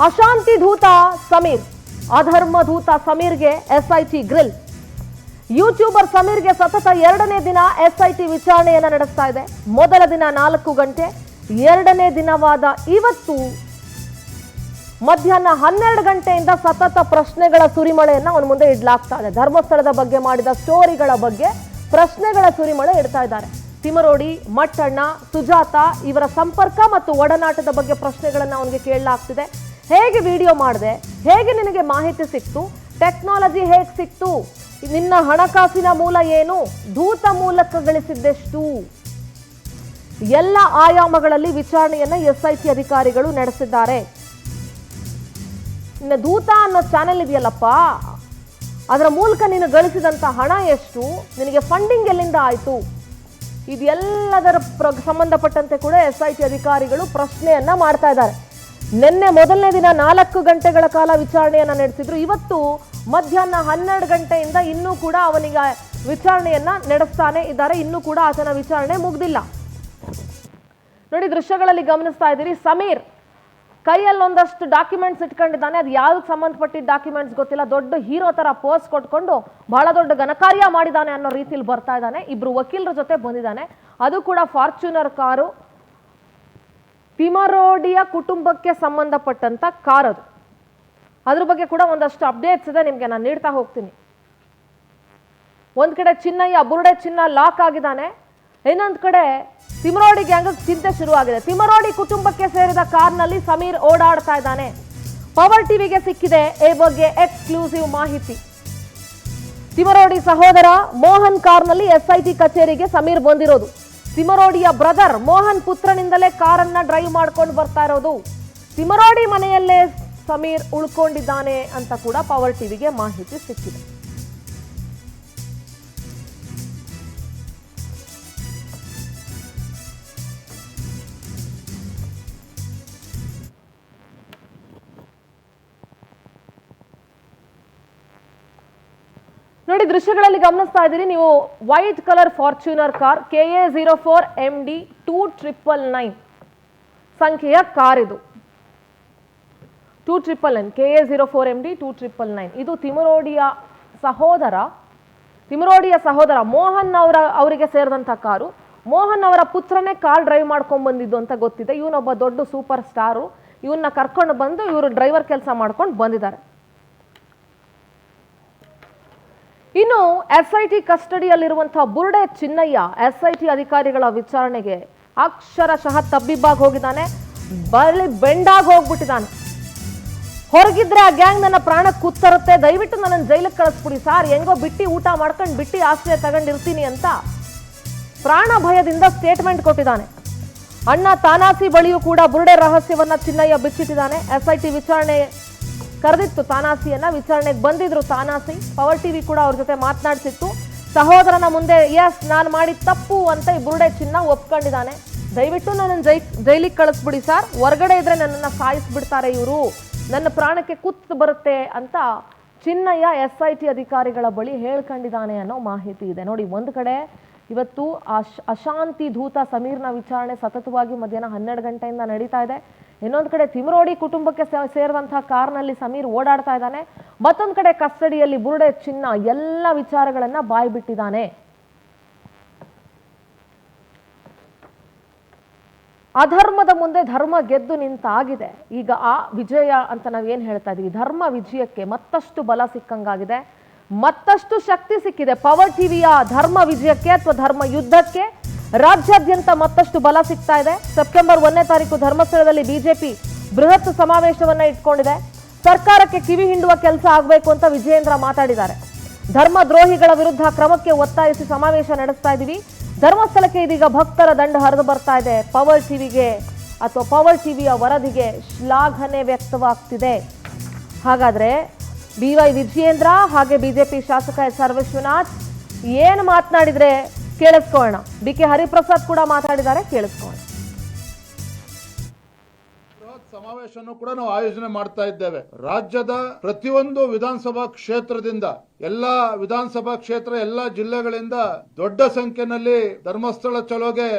ಅಶಾಂತಿ ದೂತ ಸಮೀರ್, ಅಧರ್ಮ ದೂತ ಸಮೀರ್ಗೆ SIT grill. YouTuber ಸಮೀರ್ಗೆ ಸತತ 2ನೇ ದಿನ ಎಸ್ಐಟಿ ವಿಚಾರಣೆಯನ್ನು ನಡೆಸ್ತಾ ಇದೆ. ಮೊದಲ ದಿನ 4 ಗಂಟೆ, 2ನೇ ದಿನವಾದ ಇವತ್ತು ಮಧ್ಯಾಹ್ನ 12 ಗಂಟೆಯಿಂದ ಸತತ ಪ್ರಶ್ನೆಗಳ ಸುರಿಮಳೆಯನ್ನು ಅವನ ಮುಂದೆ ಇಡಲಾಗ್ತಾ ಇದೆ. ಧರ್ಮಸ್ಥಳದ ಬಗ್ಗೆ ಮಾಡಿದ ಸ್ಟೋರಿಗಳ ಬಗ್ಗೆ ಪ್ರಶ್ನೆಗಳ ಸುರಿಮಳೆ ಇಡ್ತಾ ಇದ್ದಾರೆ. ತಿಮರೋಡಿ, ಮಟ್ಟಣ್ಣ, ಸುಜಾತ ಇವರ ಸಂಪರ್ಕ ಮತ್ತು ಒಡನಾಟದ ಬಗ್ಗೆ ಪ್ರಶ್ನೆಗಳನ್ನು ಅವನಿಗೆ ಕೇಳಲಾಗ್ತಿದೆ. ಹೇಗೆ ವಿಡಿಯೋ ಮಾಡಿದೆ, ಹೇಗೆ ನಿನಗೆ ಮಾಹಿತಿ ಸಿಕ್ತು, ಟೆಕ್ನಾಲಜಿ ಹೇಗೆ ಸಿಕ್ತು, ನಿನ್ನ ಹಣಕಾಸಿನ ಮೂಲ ಏನು, ದೂತ ಮೂಲಕ ಗಳಿಸಿದ್ದೆಷ್ಟು, ಎಲ್ಲ ಆಯಾಮಗಳಲ್ಲಿ ವಿಚಾರಣೆಯನ್ನ ಎಸ್ಐಟಿ ಅಧಿಕಾರಿಗಳು ನಡೆಸಿದ್ದಾರೆ. ನಿನ್ನ ದೂತ ಅನ್ನೋ ಚಾನೆಲ್ ಇದೆಯಲ್ಲಪ್ಪ, ಅದರ ಮೂಲಕ ನೀನು ಗಳಿಸಿದಂತ ಹಣ ಎಷ್ಟು, ನಿನಗೆ ಫಂಡಿಂಗ್ ಎಲ್ಲಿಂದ ಆಯ್ತು, ಇದೆಲ್ಲದರ ಸಂಬಂಧಪಟ್ಟಂತೆ ಕೂಡ ಎಸ್ಐಟಿ ಅಧಿಕಾರಿಗಳು ಪ್ರಶ್ನೆಯನ್ನ ಮಾಡ್ತಾ ಇದ್ದಾರೆ. ನಿನ್ನೆ ಮೊದಲನೇ ದಿನ 4 ಗಂಟೆಗಳ ಕಾಲ ವಿಚಾರಣೆಯನ್ನ ನಡೆಸಿದ್ರು. ಇವತ್ತು ಮಧ್ಯಾಹ್ನ 12 ಗಂಟೆಯಿಂದ ಇನ್ನೂ ಕೂಡ ಅವನಿಗೆ ವಿಚಾರಣೆಯನ್ನ ನಡೆಸ್ತಾನೆ ಇದ್ದಾರೆ. ಇನ್ನೂ ಕೂಡ ಆತನ ವಿಚಾರಣೆ ಮುಗ್ದಿಲ್ಲ. ನೋಡಿ, ದೃಶ್ಯಗಳಲ್ಲಿ ಗಮನಿಸ್ತಾ ಇದ್ದೀರಿ, ಸಮೀರ್ ಕೈಯಲ್ಲಿ ಒಂದಷ್ಟು ಡಾಕ್ಯುಮೆಂಟ್ಸ್ ಇಟ್ಕೊಂಡಿದ್ದಾನೆ. ಅದು ಯಾವ್ದಕ್ಕೆ ಸಂಬಂಧಪಟ್ಟಿದ್ದ ಡಾಕ್ಯುಮೆಂಟ್ಸ್ ಗೊತ್ತಿಲ್ಲ. ದೊಡ್ಡ ಹೀರೋ ತರ ಪೋಸ್ ಕೊಟ್ಕೊಂಡು ಬಹಳ ದೊಡ್ಡ ಘನಕಾರ್ಯ ಮಾಡಿದ್ದಾನೆ ಅನ್ನೋ ರೀತಿಯಲ್ಲಿ ಬರ್ತಾ ಇದ್ದಾನೆ. ಇಬ್ರು ವಕೀಲರ ಜೊತೆ ಬಂದಿದ್ದಾನೆ. ಅದು ಕೂಡ ಫಾರ್ಚುನರ್ ಕಾರು, ತಿಮರೋಡಿಯ ಕುಟುಂಬಕ್ಕೆ ಸಂಬಂಧಪಟ್ಟಂತ ಕಾರ್ ಅದು. ಅದ್ರ ಬಗ್ಗೆ ಕೂಡ ಒಂದಷ್ಟು ಅಪ್ಡೇಟ್ಸ್ ಇದೆ, ನಿಮ್ಗೆ ನಾನು ನೀಡ್ತಾ ಹೋಗ್ತೀನಿ. ಒಂದ್ ಕಡೆ ಚಿನ್ನಯ್ಯ ಬುರುಡೆ ಚಿನ್ನ ಲಾಕ್ ಆಗಿದ್ದಾನೆ, ಇನ್ನೊಂದ್ ಕಡೆ ತಿಮರೋಡಿ ಗ್ಯಾಂಗ್ ಚಿಂತೆ ಶುರುವಾಗಿದೆ. ತಿಮರೋಡಿ ಕುಟುಂಬಕ್ಕೆ ಸೇರಿದ ಕಾರ್ನಲ್ಲಿ ಸಮೀರ್ ಓಡಾಡ್ತಾ ಇದ್ದಾನೆ. ಪವರ್ ಟಿವಿಗೆ ಸಿಕ್ಕಿದೆ ಈ ಬಗ್ಗೆ ಎಕ್ಸ್ಕ್ಲೂಸಿವ್ ಮಾಹಿತಿ. ತಿಮರೋಡಿ ಸಹೋದರ ಮೋಹನ್ ಕಾರ್ನಲ್ಲಿ ಎಸ್ಐಟಿ ಕಚೇರಿಗೆ ಸಮೀರ್ ಬಂದಿರೋದು. ತಿಮರೋಡಿಯ ಬ್ರದರ್ ಮೋಹನ್ ಪುತ್ರನಿಂದಲೇ ಕಾರನ್ನ ಡ್ರೈವ್ ಮಾಡ್ಕೊಂಡು ಬರ್ತಾ ಇರೋದು. ತಿಮರೋಡಿ ಮನೆಯಲ್ಲೇ ಸಮೀರ್ ಉಳ್ಕೊಂಡಿದ್ದಾನೆ ಅಂತ ಕೂಡ ಪವರ್ ಟಿವಿಗೆ ಮಾಹಿತಿ ಸಿಕ್ಕಿದೆ. ನೋಡಿ, ದೃಶ್ಯಗಳಲ್ಲಿ ಗಮನಿಸ್ತಾ ಇದ್ದೀರಿ ನೀವು, white colour Fortuner car, KA04MD 2999 ಸಂಖ್ಯೆಯ ಕಾರ್ ಇದು. 2999 KA04MD 2999 ಇದು ತಿಮರೋಡಿಯ ಸಹೋದರ ಮೋಹನ್ ಅವರಿಗೆ ಸೇರಿದಂತ ಕಾರು. ಮೋಹನ್ ಅವರ ಪುತ್ರನೇ ಕಾರ್ ಡ್ರೈವ್ ಮಾಡ್ಕೊಂಡ್ ಬಂದಿದ್ದು ಅಂತ ಗೊತ್ತಿದೆ. ಇವನೊಬ್ಬ ದೊಡ್ಡ ಸೂಪರ್ ಸ್ಟಾರು. ಇವನ್ನ ಕರ್ಕೊಂಡು ಬಂದು ಇವರು ಡ್ರೈವರ್ ಕೆಲಸ ಮಾಡ್ಕೊಂಡು ಬಂದಿದ್ದಾರೆ. ಇನ್ನು ಎಸ್ಐಟಿ ಕಸ್ಟಡಿಯಲ್ಲಿರುವಂತಹ ಬುರುಡೆ ಚಿನ್ನಯ್ಯ ಎಸ್ಐಟಿ ಅಧಿಕಾರಿಗಳ ವಿಚಾರಣೆಗೆ ಅಕ್ಷರಶಃ ತಬ್ಬಿಬ್ಬಾಗಿ ಹೋಗಿದ್ದಾನೆ. ಬೆಂಡಾಗಿ ಹೋಗ್ಬಿಟ್ಟಿದ್ದಾನೆ. ಹೊರಗಿದ್ರೆ ಆ ಗ್ಯಾಂಗ್ ನನ್ನ ಪ್ರಾಣಕ್ಕೆ ಕುತ್ತರುತ್ತೆ, ದಯವಿಟ್ಟು ನನ್ನ ಜೈಲಿಗೆ ಕಳಿಸ್ಬಿಡಿ ಸಾರ್, ಹೆಂಗೋ ಬಿಟ್ಟಿ ಊಟ ಮಾಡ್ಕೊಂಡು ಬಿಟ್ಟಿ ಆಶ್ರಯ ತಗೊಂಡಿರ್ತೀನಿ ಅಂತ ಪ್ರಾಣ ಭಯದಿಂದ ಸ್ಟೇಟ್ಮೆಂಟ್ ಕೊಟ್ಟಿದ್ದಾನೆ. ಅಣ್ಣ ತಾನಾಸಿ ಬಳಿಯೂ ಕೂಡ ಬುರುಡೆ ರಹಸ್ಯವನ್ನ ಚಿನ್ನಯ್ಯ ಬಿಚ್ಚಿಟ್ಟಿದ್ದಾನೆ. ಎಸ್ಐಟಿ ವಿಚಾರಣೆ ಕರೆದಿತ್ತು ತಾನಾಸಿಯನ್ನ, ವಿಚಾರಣೆಗೆ ಬಂದಿದ್ರು ತಾನಾಸಿ. ಪವರ್ ಟಿವಿ ಕೂಡ ಅವ್ರ ಜೊತೆ ಮಾತನಾಡಿಸಿತ್ತು. ಸಹೋದರನ ಮುಂದೆ ಎಸ್ ನಾನು ಮಾಡಿದ ತಪ್ಪು ಅಂತ ಈ ಬುರುಡೆ ಚಿನ್ನ ಒಪ್ಕೊಂಡಿದ್ದಾನೆ. ದಯವಿಟ್ಟು ನನ್ನ ಜೈಲಿಗೆ ಕಳಿಸ್ಬಿಡಿ ಸರ್, ಹೊರಗಡೆ ಇದ್ರೆ ನನ್ನನ್ನು ಸಾಯಿಸ್ಬಿಡ್ತಾರೆ ಇವರು, ನನ್ನ ಪ್ರಾಣಕ್ಕೆ ಕುತ್ತು ಬರುತ್ತೆ ಅಂತ ಚಿನ್ನಯ್ಯ ಎಸ್ಐಟಿ ಅಧಿಕಾರಿಗಳ ಬಳಿ ಹೇಳ್ಕೊಂಡಿದ್ದಾನೆ ಅನ್ನೋ ಮಾಹಿತಿ ಇದೆ. ನೋಡಿ, ಒಂದು ಕಡೆ ಇವತ್ತು ಅಶಾಂತಿ ದೂತ ಸಮೀರ್ನ ವಿಚಾರಣೆ ಸತತವಾಗಿ ಮಧ್ಯಾಹ್ನ 12 ಗಂಟೆಯಿಂದ ನಡೀತಾ ಇದೆ. ಇನ್ನೊಂದು ಕಡೆ ತಿಮರೋಡಿ ಕುಟುಂಬಕ್ಕೆ ಸೇರಿದಂತಹ ಕಾರ್ನಲ್ಲಿ ಸಮೀರ್ ಓಡಾಡ್ತಾ ಇದ್ದಾನೆ. ಮತ್ತೊಂದು ಕಡೆ ಕಸ್ಟಡಿಯಲ್ಲಿ ಬುರುಡೆ ಚಿನ್ನ ಎಲ್ಲ ವಿಚಾರಗಳನ್ನ ಬಾಯ್ಬಿಟ್ಟಿದ್ದಾನೆ. ಅಧರ್ಮದ ಮುಂದೆ ಧರ್ಮ ಗೆದ್ದು ನಿಂತಾಗಿದೆ. ಈಗ ಆ ವಿಜಯ ಅಂತ ನಾವೇನ್ ಹೇಳ್ತಾ ಇದೀವಿ, ಧರ್ಮ ವಿಜಯಕ್ಕೆ ಮತ್ತಷ್ಟು ಬಲ ಸಿಕ್ಕಂಗಾಗಿದೆ, ಮತ್ತಷ್ಟು ಶಕ್ತಿ ಸಿಕ್ಕಿದೆ. ಪವರ್ ಟಿವಿಯ ಧರ್ಮ ವಿಜಯಕ್ಕೆ ಅಥವಾ ಧರ್ಮ ಯುದ್ಧಕ್ಕೆ ರಾಜ್ಯಾದ್ಯಂತ ಮತ್ತಷ್ಟು ಬಲ ಸಿಗ್ತಾ ಇದೆ. ಸೆಪ್ಟೆಂಬರ್ 1ನೇ ತಾರೀಕು ಧರ್ಮಸ್ಥಳದಲ್ಲಿ ಬಿಜೆಪಿ ಬೃಹತ್ ಸಮಾವೇಶವನ್ನ ಇಟ್ಕೊಂಡಿದೆ. ಸರ್ಕಾರಕ್ಕೆ ಕಿವಿ ಹಿಂಡುವ ಕೆಲಸ ಆಗಬೇಕು ಅಂತ ವಿಜಯೇಂದ್ರ ಮಾತಾಡಿದ್ದಾರೆ. ಧರ್ಮ ದ್ರೋಹಿಗಳ ವಿರುದ್ಧ ಕ್ರಮಕ್ಕೆ ಒತ್ತಾಯಿಸಿ ಸಮಾವೇಶ ನಡೆಸ್ತಾ ಇದೀವಿ. ಧರ್ಮಸ್ಥಳಕ್ಕೆ ಇದೀಗ ಭಕ್ತರ ದಂಡು ಹರಿದು ಬರ್ತಾ ಇದೆ. ಪವರ್ ಟಿವಿಗೆ ಅಥವಾ ಪವರ್ ಟಿವಿಯ ವರದಿಗೆ ಶ್ಲಾಘನೆ ವ್ಯಕ್ತವಾಗ್ತಿದೆ. ಹಾಗಾದ್ರೆ BY ವಿಜಯೇಂದ್ರ ಹಾಗೆ ಬಿಜೆಪಿ ಶಾಸಕ SR ವಿಶ್ವನಾಥ್ ಏನು ಮಾತನಾಡಿದ್ರೆ ಕೇಳಿಸ್ಕೊಳ್ಳೋಣ. BK ಹರಿಪ್ರಸಾದ್ ಕೂಡ ಮಾತಾಡಿದ್ದಾರೆ, ಕೇಳಿಸ್ಕೊಳ್ಳೋಣ. ಸಮಾವೇಶವನ್ನು ಕೂಡ ನಾವು ಆಯೋಜನೆ ಮಾಡ್ತಾ ಇದ್ದೇವೆ. ರಾಜ್ಯದ ಪ್ರತಿಯೊಂದು ವಿಧಾನಸಭಾ ಕ್ಷೇತ್ರದಿಂದ, ಎಲ್ಲಾ ವಿಧಾನಸಭಾ ಕ್ಷೇತ್ರ, ಎಲ್ಲಾ ಜಿಲ್ಲೆಗಳಿಂದ ದೊಡ್ಡ ಸಂಖ್ಯೆಯಲ್ಲಿ ಧರ್ಮಸ್ಥಳ ಚಲೋಗೆ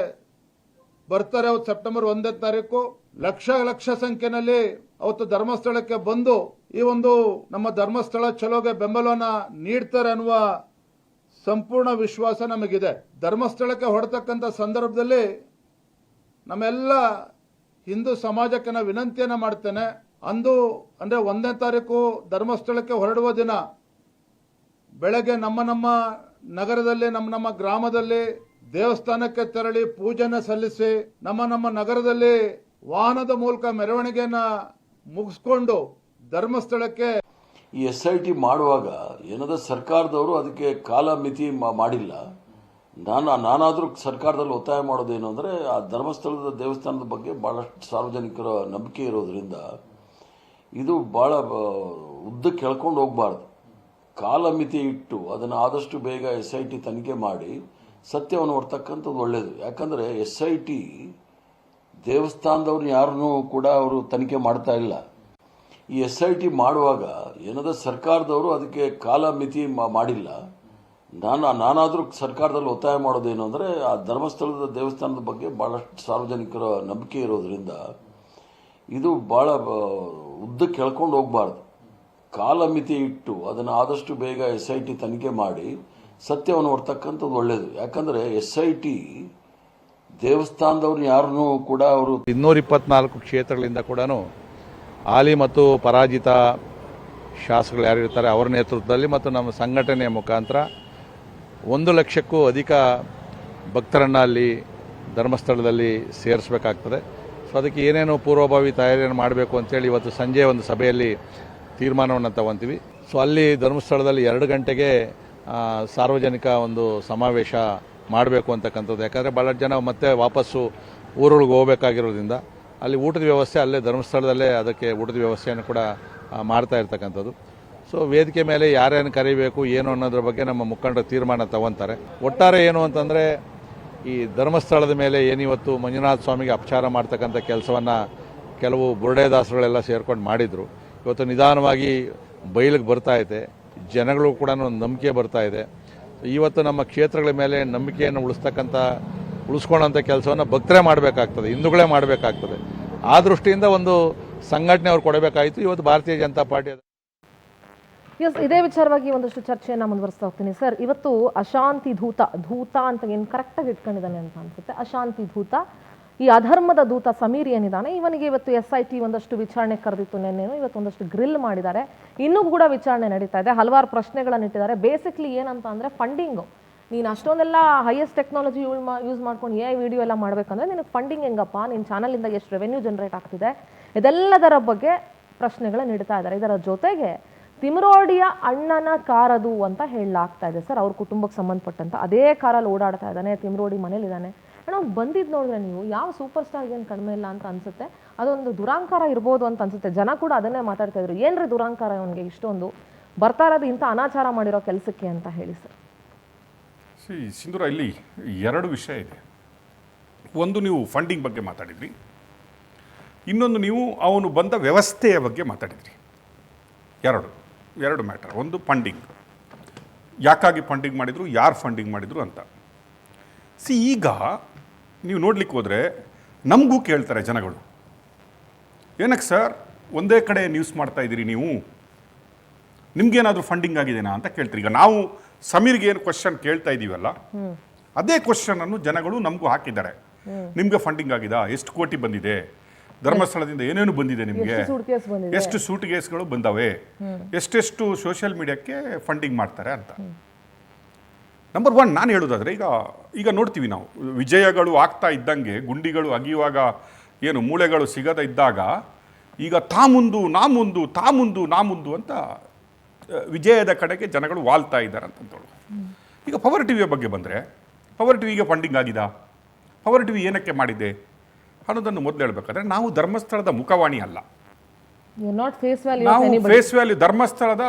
ಬರ್ತಾರೆ. ಸೆಪ್ಟೆಂಬರ್ 1ನೇ ತಾರೀಕು ಲಕ್ಷ ಸಂಖ್ಯೆಯಲ್ಲಿ ಅವತ್ತು ಧರ್ಮಸ್ಥಳಕ್ಕೆ ಬಂದು ಈ ಒಂದು ನಮ್ಮ ಧರ್ಮಸ್ಥಳ ಚಲೋಗೆ ಬೆಂಬಲವನ್ನ ನೀಡ್ತಾರೆ ಅನ್ನುವ ಸಂಪೂರ್ಣ ವಿಶ್ವಾಸ ನಮಗಿದೆ. ಧರ್ಮಸ್ಥಳಕ್ಕೆ ಹೊರತಕ್ಕಂಥ ಸಂದರ್ಭದಲ್ಲಿ ನಮ್ಮೆಲ್ಲ ಹಿಂದೂ ಸಮಾಜಕ್ಕೆ ನಾನು ವಿನಂತಿಯನ್ನ ಮಾಡ್ತೇನೆ. ಅಂದು ಅಂದ್ರೆ 1ನೇ ತಾರೀಕು ಧರ್ಮಸ್ಥಳಕ್ಕೆ ಹೊರಡುವ ದಿನ ಬೆಳಗ್ಗೆ ನಮ್ಮ ನಗರದಲ್ಲಿ ನಮ್ಮ ಗ್ರಾಮದಲ್ಲಿ ದೇವಸ್ಥಾನಕ್ಕೆ ತೆರಳಿ ಪೂಜೆನ ಸಲ್ಲಿಸಿ ನಮ್ಮ ನಗರದಲ್ಲಿ ವಾಹನದ ಮೂಲಕ ಮೆರವಣಿಗೆಯನ್ನ ಮುಗಿಸ್ಕೊಂಡು ಧರ್ಮಸ್ಥಳಕ್ಕೆ ಈ SIT ಮಾಡುವಾಗ ಏನದ ಸರ್ಕಾರದವರು ಅದಕ್ಕೆ ಕಾಲ ಮಿತಿ ಮಾಡಿಲ್ಲ. ನಾನಾದರೂ ಸರ್ಕಾರದಲ್ಲಿ ಒತ್ತಾಯ ಮಾಡೋದೇನು ಅಂದರೆ ಆ ಧರ್ಮಸ್ಥಳದ ದೇವಸ್ಥಾನದ ಬಗ್ಗೆ ಭಾಳಷ್ಟು ಸಾರ್ವಜನಿಕರ ನಂಬಿಕೆ ಇರೋದ್ರಿಂದ ಇದು ಭಾಳ ಉದ್ದಕ್ಕೆ ಎಳ್ಕೊಂಡು ಹೋಗಬಾರ್ದು. ಕಾಲ ಮಿತಿ ಇಟ್ಟು ಅದನ್ನು ಆದಷ್ಟು ಬೇಗ SIT ತನಿಖೆ ಮಾಡಿ ಸತ್ಯವನ್ನು ಹೊರತಕ್ಕಂಥದ್ದು ಒಳ್ಳೆಯದು. ಯಾಕಂದರೆ SIT ದೇವಸ್ಥಾನದವ್ರನ್ನ ಯಾರನ್ನೂ ಕೂಡ ಅವರು ತನಿಖೆ ಮಾಡ್ತಾ ಇಲ್ಲ. ಈ SIT ಮಾಡುವಾಗ ಏನದ ಸರ್ಕಾರದವರು ಅದಕ್ಕೆ ಕಾಲ ಮಿತಿ ಮಾಡಿಲ್ಲ. ನಾನಾದರೂ ಸರ್ಕಾರದಲ್ಲಿ ಒತ್ತಾಯ ಮಾಡೋದೇನು ಅಂದರೆ ಆ ಧರ್ಮಸ್ಥಳದ ದೇವಸ್ಥಾನದ ಬಗ್ಗೆ ಭಾಳಷ್ಟು ಸಾರ್ವಜನಿಕರ ನಂಬಿಕೆ ಇರೋದ್ರಿಂದ ಇದು ಭಾಳ ಉದ್ದಕ್ಕೆ ಎಳ್ಕೊಂಡು ಹೋಗಬಾರ್ದು. ಕಾಲ ಮಿತಿ ಇಟ್ಟು ಅದನ್ನು ಆದಷ್ಟು ಬೇಗ SIT ತನಿಖೆ ಮಾಡಿ ಸತ್ಯವನ್ನು ಹೊರತಕ್ಕಂಥದ್ದು ಒಳ್ಳೆಯದು. ಯಾಕಂದರೆ SIT ದೇವಸ್ಥಾನದವ್ರನ್ನ ಯಾರನ್ನೂ ಕೂಡ ಅವರು 224 ಕ್ಷೇತ್ರಗಳಿಂದ ಕೂಡ ಹಾಲಿ ಮತ್ತು ಪರಾಜಿತ ಶಾಸಕರು ಯಾರಿರ್ತಾರೆ ಅವರ ನೇತೃತ್ವದಲ್ಲಿ ಮತ್ತು ನಮ್ಮ ಸಂಘಟನೆಯ ಮುಖಾಂತರ 1 ಲಕ್ಷಕ್ಕೂ ಅಧಿಕ ಭಕ್ತರನ್ನು ಅಲ್ಲಿ ಧರ್ಮಸ್ಥಳದಲ್ಲಿ ಸೇರಿಸಬೇಕಾಗ್ತದೆ. ಸೊ ಅದಕ್ಕೆ ಏನೇನು ಪೂರ್ವಭಾವಿ ತಯಾರಿಯನ್ನು ಮಾಡಬೇಕು ಅಂತೇಳಿ ಇವತ್ತು ಸಂಜೆ ಒಂದು ಸಭೆಯಲ್ಲಿ ತೀರ್ಮಾನವನ್ನು ತಗೊತೀವಿ. ಸೊ ಅಲ್ಲಿ ಧರ್ಮಸ್ಥಳದಲ್ಲಿ 2 ಗಂಟೆಗೆ ಸಾರ್ವಜನಿಕ ಒಂದು ಸಮಾವೇಶ ಮಾಡಬೇಕು ಅಂತಕ್ಕಂಥದ್ದು. ಯಾಕಂದರೆ ಭಾಳಷ್ಟು ಜನ ಮತ್ತೆ ವಾಪಸ್ಸು ಊರೊಳಗೆ ಹೋಗಬೇಕಾಗಿರೋದ್ರಿಂದ ಅಲ್ಲಿ ಊಟದ ವ್ಯವಸ್ಥೆ ಅಲ್ಲೇ ಧರ್ಮಸ್ಥಳದಲ್ಲೇ ಅದಕ್ಕೆ ಊಟದ ವ್ಯವಸ್ಥೆಯನ್ನು ಕೂಡ ಮಾಡ್ತಾ ಇರ್ತಕ್ಕಂಥದ್ದು. ಸೊ ವೇದಿಕೆ ಮೇಲೆ ಯಾರ್ಯಾರು ಕರೀಬೇಕು ಏನು ಅನ್ನೋದ್ರ ಬಗ್ಗೆ ನಮ್ಮ ಮುಖಂಡರು ತೀರ್ಮಾನ ತಗೊತಾರೆ. ಒಟ್ಟಾರೆ ಏನು ಅಂತಂದರೆ ಈ ಧರ್ಮಸ್ಥಳದ ಮೇಲೆ ಏನಿವತ್ತು ಮಂಜುನಾಥ ಸ್ವಾಮಿಗೆ ಅಪಚಾರ ಮಾಡ್ತಕ್ಕಂಥ ಕೆಲಸವನ್ನು ಕೆಲವು ಬುರುಡೇದಾಸರುಗಳೆಲ್ಲ ಸೇರ್ಕೊಂಡು ಮಾಡಿದರು. ಇವತ್ತು ನಿಧಾನವಾಗಿ ಬಯಲಿಗೆ ಬರ್ತಾ ಇದೆ, ಜನಗಳು ಕೂಡ ಒಂದು ನಂಬಿಕೆ ಬರ್ತಾ ಇದೆ. ಇವತ್ತು ನಮ್ಮ ಕ್ಷೇತ್ರಗಳ ಮೇಲೆ ನಂಬಿಕೆಯನ್ನು ಉಳಿಸ್ಕೊಳ್ಳೋಂಥ ಕೆಲಸವನ್ನು ಭಕ್ತರೇ ಮಾಡಬೇಕಾಗ್ತದೆ, ಹಿಂದೂಗಳೇ ಮಾಡಬೇಕಾಗ್ತದೆ. ಆ ದೃಷ್ಟಿಯಿಂದ ಒಂದು ಸಂಘಟನೆ ಅವ್ರು ಕೊಡಬೇಕಾಯಿತು. ಇವತ್ತು ಭಾರತೀಯ ಜನತಾ ಪಾರ್ಟಿ ಇದೇ ವಿಚಾರವಾಗಿ ಒಂದಷ್ಟು ಚರ್ಚೆಯನ್ನು ಮುಂದುವರಿಸ್ತಾ ಹೋಗ್ತೀನಿ. ಸರ್, ಇವತ್ತು ಅಶಾಂತಿ ಧೂತ ಅಂತ ಏನು ಕರೆಕ್ಟಾಗಿ ಇಟ್ಕೊಂಡಿದ್ದಾನೆ ಅಂತ ಅನ್ಸುತ್ತೆ. ಅಶಾಂತಿ ಧೂತ, ಈ ಅಧರ್ಮದ ದೂತ ಸಮೀರ್ ಏನಿದ್ದಾನೆ, ಇವನಿಗೆ ಇವತ್ತು SIT ಒಂದಷ್ಟು ವಿಚಾರಣೆ ಕರೆದಿತ್ತು. ನೆನ್ನೆನು ಇವತ್ತು ಒಂದಷ್ಟು ಗ್ರಿಲ್ ಮಾಡಿದ್ದಾರೆ. ಇನ್ನೂ ಕೂಡ ವಿಚಾರಣೆ ನಡೀತಾ ಇದೆ. ಹಲವಾರು ಪ್ರಶ್ನೆಗಳನ್ನು ಇಟ್ಟಿದ್ದಾರೆ. ಬೇಸಿಕ್ಲಿ ಏನಂತ ಅಂದರೆ ಫಂಡಿಂಗು. ನೀನು ಅಷ್ಟೊಂದೆಲ್ಲ ಹೈಯೆಸ್ಟ್ ಟೆಕ್ನಾಲಜಿ ಯೂಸ್ ಮಾಡ್ಕೊಂಡು ವಿಡಿಯೋ ಎಲ್ಲ ಮಾಡಬೇಕಂದ್ರೆ ನಿನಗೆ ಫಂಡಿಂಗ್ ಹೆಂಗಪ್ಪ, ನಿನ್ನ ಚಾನಲಿಂದ ಎಷ್ಟು ರೆವೆನ್ಯೂ ಜನರೇಟ್ ಆಗ್ತಿದೆ, ಇದೆಲ್ಲದರ ಬಗ್ಗೆ ಪ್ರಶ್ನೆಗಳನ್ನು ನೀಡ್ತಾ ಇದ್ದಾರೆ. ಇದರ ಜೊತೆಗೆ ತಿಮ್ರೋಡಿಯ ಅಣ್ಣನ ಕಾರದು ಅಂತ ಹೇಳಲಾಗ್ತಾ ಇದೆ. ಸರ್, ಅವ್ರ ಕುಟುಂಬಕ್ಕೆ ಸಂಬಂಧಪಟ್ಟಂತ ಅದೇ ಕಾರಲ್ಲಿ ಓಡಾಡ್ತಾ ಇದ್ದಾನೆ, ತಿಮ್ರೋಡಿ ಮನೇಲಿದ್ದಾನೆ. ನಾವು ಬಂದಿದ್ದು ನೋಡಿದ್ರೆ ನೀವು ಯಾವ ಸೂಪರ್ ಸ್ಟಾರ್ಗೆ ಏನು ಕಡಿಮೆ ಇಲ್ಲ ಅಂತ ಅನ್ಸುತ್ತೆ. ಅದೊಂದು ದುರಾಂಕಾರ ಇರ್ಬೋದು ಅಂತ ಅನ್ಸುತ್ತೆ. ಜನ ಕೂಡ ಅದನ್ನೇ ಮಾತಾಡ್ತಾ ಇದ್ರು, ಏನ್ರಿ ದುರಾಂಕಾರ ಅವನಿಗೆ ಇಷ್ಟೊಂದು ಬರ್ತಾ ಇರೋದು ಇಂಥ ಅನಾಚಾರ ಮಾಡಿರೋ ಕೆಲಸಕ್ಕೆ ಅಂತ ಹೇಳಿ. ಸರ್, ಸಿಂಧೂರ, ಇಲ್ಲಿ 2 ವಿಷಯ ಇದೆ. ಒಂದು, ನೀವು ಫಂಡಿಂಗ್ ಬಗ್ಗೆ ಮಾತಾಡಿದ್ರಿ. ಇನ್ನೊಂದು, ನೀವು ಅವನು ಬಂದ ವ್ಯವಸ್ಥೆಯ ಬಗ್ಗೆ ಮಾತಾಡಿದ್ರಿ. ಎರಡು ಮ್ಯಾಟರ್. ಒಂದು ಫಂಡಿಂಗ್, ಯಾಕಾಗಿ ಫಂಡಿಂಗ್ ಮಾಡಿದ್ರು, ಯಾರು ಫಂಡಿಂಗ್ ಮಾಡಿದ್ರು ಅಂತ. ಈಗ ನೀವು ನೋಡ್ಲಿಕ್ಕೆ ಹೋದರೆ ನಮಗೂ ಕೇಳ್ತಾರೆ ಜನಗಳು, ಏನಕ್ಕೆ ಸರ್ ಒಂದೇ ಕಡೆ ನ್ಯೂಸ್ ಮಾಡ್ತಾ ಇದ್ದೀರಿ ನೀವು, ನಿಮ್ಗೇನಾದರೂ ಫಂಡಿಂಗ್ ಆಗಿದೆನಾ ಅಂತ ಕೇಳ್ತೀರಿ. ಈಗ ನಾವು ಸಮೀರ್ಗೆ ಏನು ಕ್ವಶನ್ ಕೇಳ್ತಾ ಇದ್ದೀವಲ್ಲ, ಅದೇ ಕ್ವಶನ್ ಅನ್ನು ಜನಗಳು ನಮಗೂ ಹಾಕಿದ್ದಾರೆ. ನಿಮ್ಗೆ ಫಂಡಿಂಗ್ ಆಗಿದಾ, ಎಷ್ಟು ಕೋಟಿ ಬಂದಿದೆ, ಧರ್ಮಸ್ಥಳದಿಂದ ಏನೇನು ಬಂದಿದೆ, ನಿಮಗೆ ಎಷ್ಟು ಸೂಟ್ ಕೇಸ್ಗಳು ಬಂದವೆ, ಎಷ್ಟೆಷ್ಟು ಸೋಷಿಯಲ್ ಮೀಡಿಯಾಕ್ಕೆ ಫಂಡಿಂಗ್ ಮಾಡ್ತಾರೆ ಅಂತ. ನಂಬರ್ 1 ನಾನು ಹೇಳೋದಾದ್ರೆ, ಈಗ ನೋಡ್ತೀವಿ ನಾವು ವಿಜಯಗಳು ಆಗ್ತಾ ಇದ್ದಂಗೆ, ಗುಂಡಿಗಳು ಅಗಿಯುವಾಗ ಏನು ಮೂಳೆಗಳು ಸಿಗದ ಇದ್ದಾಗ, ಈಗ ತಾ ಮುಂದು ಅಂತ ವಿಜಯದ ಕಡೆಗೆ ಜನಗಳು ವಾಲ್ತಾ ಇದ್ದಾರೆ ಅಂತಂತೇಳು. ಈಗ ಪವರ್ ಟಿವಿಯ ಬಗ್ಗೆ ಬಂದರೆ, ಪವರ್ ಟಿವಿಗೆ ಫಂಡಿಂಗ್ ಆಗಿದಾ, ಪವರ್ ಟಿವಿ ಏನಕ್ಕೆ ಮಾಡಿದೆ ಅನ್ನೋದನ್ನು ಮೊದಲು ಹೇಳಬೇಕಾದ್ರೆ, ನಾವು ಧರ್ಮಸ್ಥಳದ ಮುಖವಾಣಿ ಅಲ್ಲ. ನಾವು ಫೇಸ್ ವ್ಯಾಲ್ಯೂ ಧರ್ಮಸ್ಥಳದ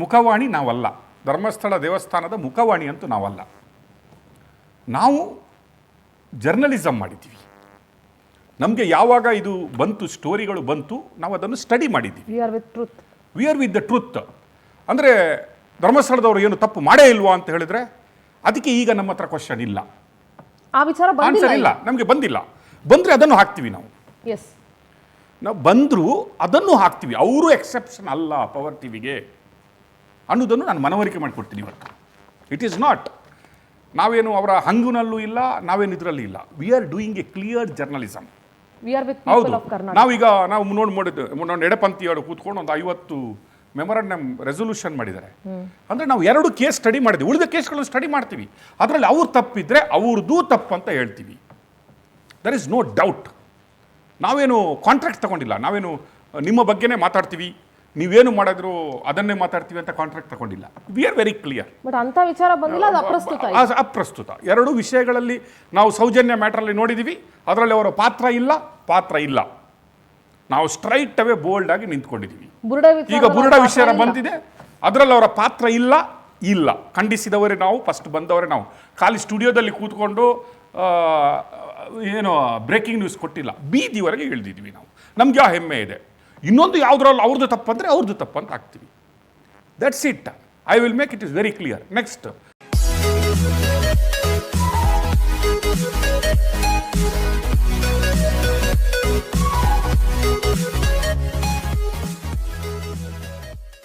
ಮುಖವಾಣಿ ನಾವಲ್ಲ. ಧರ್ಮಸ್ಥಳ ದೇವಸ್ಥಾನದ ಮುಖವಾಣಿ ಅಂತೂ ನಾವಲ್ಲ. ನಾವು ಜರ್ನಲಿಸಮ್ ಮಾಡಿದ್ದೀವಿ. ನಮಗೆ ಯಾವಾಗ ಇದು ಬಂತು, ಸ್ಟೋರಿಗಳು ಬಂತು, ನಾವು ಅದನ್ನು ಸ್ಟಡಿ ಮಾಡಿದ್ದೀವಿ. We are with the truth. ಅಂದರೆ ಧರ್ಮಸ್ಥಳದವರು ಏನು ತಪ್ಪು ಮಾಡೇ ಇಲ್ವಾ ಅಂತ ಹೇಳಿದ್ರೆ, ಅದಕ್ಕೆ ಈಗ ನಮ್ಮ ಹತ್ರ ಕ್ವಶನ್ ಇಲ್ಲ, ಆ ವಿಚಾರ ಆನ್ಸರ್ ಇಲ್ಲ, ನಮಗೆ ಬಂದಿಲ್ಲ. ಬಂದರೆ ಅದನ್ನು ಹಾಕ್ತೀವಿ ನಾವು. ಎಸ್. ನಾವು ಬಂದರೂ ಅದನ್ನು ಹಾಕ್ತೀವಿ, ಅವರು ಎಕ್ಸೆಪ್ಷನ್ ಅಲ್ಲ ಪವರ್ ಟಿವಿಗೆ ಅನ್ನೋದನ್ನು ನಾನು ಮನವರಿಕೆ ಮಾಡಿಕೊಡ್ತೀನಿ ಇವತ್ತು. ಇಟ್ ಈಸ್ ನಾಟ್, ನಾವೇನು ಅವರ ಹಂಗುನಲ್ಲೂ ಇಲ್ಲ, ನಾವೇನು ಇದರಲ್ಲಿ ಇಲ್ಲ. We are doing A clear journalism. We are with ಹೌದು, ಪೀಪಲ್ ಆಫ್ ಕರ್ನಾಟಕ. ನಾವೀಗ ನಾವು ನೋಡಿದ್ದು ಎಡಪಂಥೀಯರು ಕೂತ್ಕೊಂಡು ಒಂದು 50 ಮೆಮೊರಂಡಮ್ ರೆಸೊಲ್ಯೂಷನ್ ಮಾಡಿದ್ದಾರೆ. ಅಂದರೆ ನಾವು 2 ಕೇಸ್ ಸ್ಟಡಿ ಮಾಡಿದ್ವಿ, ಉಳಿದ ಕೇಸ್ಗಳನ್ನು ಸ್ಟಡಿ ಮಾಡ್ತೀವಿ. ಅದರಲ್ಲಿ ಅವ್ರು ತಪ್ಪಿದ್ರೆ ಅವ್ರದ್ದು ತಪ್ಪು ಅಂತ ಹೇಳ್ತೀವಿ. There is no doubt. ನಾವೇನು ಕಾಂಟ್ರಾಕ್ಟ್ ತಗೊಂಡಿಲ್ಲ, ನಾವೇನು ನಿಮ್ಮ ಬಗ್ಗೆನೇ ಮಾತಾಡ್ತೀವಿ, ನೀವೇನು ಮಾಡಿದ್ರು ಅದನ್ನೇ ಮಾತಾಡ್ತೀವಿ ಅಂತ ಕಾಂಟ್ರಾಕ್ಟ್ ತಗೊಂಡಿಲ್ಲ. We are very clear. But ಅಂತ ವಿಚಾರ ಬಂದಿಲ್ಲ, ಅದು ಅಪ್ರಸ್ತುತ ಇದೆ. ಅಪ್ರಸ್ತುತ 2 ವಿಷಯಗಳಲ್ಲಿ ನಾವು ಸೌಜನ್ಯ ಮ್ಯಾಟ್ರಲ್ಲಿ ನೋಡಿದ್ದೀವಿ, ಅದರಲ್ಲಿ ಅವರ ಪಾತ್ರ ಇಲ್ಲ. ನಾವು ಸ್ಟ್ರೈಟ್ ಅವೇ ಬೋಲ್ಡ್ ಆಗಿ ನಿಂತ್ಕೊಂಡಿದ್ದೀವಿ. ಈಗ ಬುರುಡ ವಿಷಯ ಬಂದಿದೆ, ಅದರಲ್ಲಿ ಅವರ ಪಾತ್ರ ಇಲ್ಲ. ಖಂಡಿಸಿದವರೇ ನಾವು, ಫಸ್ಟ್ ಬಂದವರೇ ನಾವು. ಖಾಲಿ ಸ್ಟುಡಿಯೋದಲ್ಲಿ ಕೂತ್ಕೊಂಡು ಏನು ಬ್ರೇಕಿಂಗ್ ನ್ಯೂಸ್ ಕೊಟ್ಟಿಲ್ಲ, ಬೀದಿವರೆಗೆ ಇಳಿದಿದ್ವಿ ನಾವು. ನಮಗೆ ಆ ಹೆಮ್ಮೆ ಇದೆ. ಇನ್ನೊಂದು ಯಾವುದ್ರಲ್ಲಿ ಅವ್ರದ್ದು ತಪ್ಪಂದರೆ ಅವ್ರದ್ದು ತಪ್ಪಂತ ಹಾಕ್ತೀವಿ. That's it. I will make it is very clear. Next